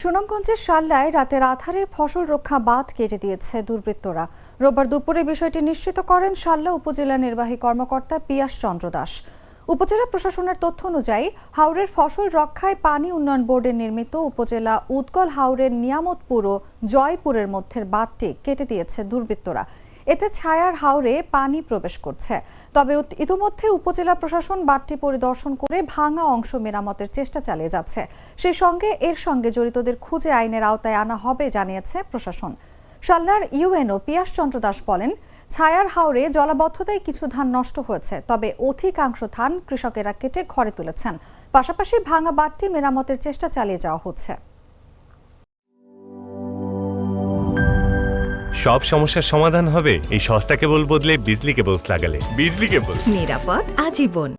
সুনামগঞ্জের শাল্লায় রাতের আঁধারে ফসল রক্ষা বাঁধ কেটে দিয়েছে দুর্বৃত্তরা। রোববার দুপুরে বিষয়টি নিশ্চিত করেন শাল্লা উপজেলা নির্বাহী কর্মকর্তা পিয়াস চন্দ্র দাস। উপজেলা প্রশাসনের তথ্য অনুযায়ী হাওরের ফসল রক্ষায় পানি উন্নয়ন বোর্ডের নির্মিত উপজেলা উৎকল হাওরের নিয়ামতপুর ও জয়পুরের মধ্যের বাঁধটি কেটে দিয়েছে দুর্বৃত্তরা। এতে ছায়ার হাওরে পানি প্রবেশ করছে। তবে ইতোমধ্যে উপজেলা প্রশাসন বাঁধটি পরিদর্শন করে ভাঙা অংশ মেরামতের চেষ্টা চালিয়ে যাচ্ছে। সেই সঙ্গে এর সঙ্গে জড়িতদের খুঁজে আইনের আওতায় আনা হবে জানিয়েছে প্রশাসন। শাল্লার ইউএনও পিয়াস চন্দ্র দাস বলেন, ছায়ার হাওরে জলাবদ্ধতায় কিছু ধান নষ্ট হয়েছে, তবে অধিকাংশ ধান কৃষকেরা কেটে ঘরে তুলেছেন। পাশাপাশি ভাঙা বাঁধটি মেরামতের চেষ্টা চালিয়ে যাওয়া হচ্ছে। সব সমস্যার সমাধান হবে এই সস্তা কেবল বদলে বিজলি কেবলস লাগালে। বিজলি কেবল, নিরাপদ আজীবন।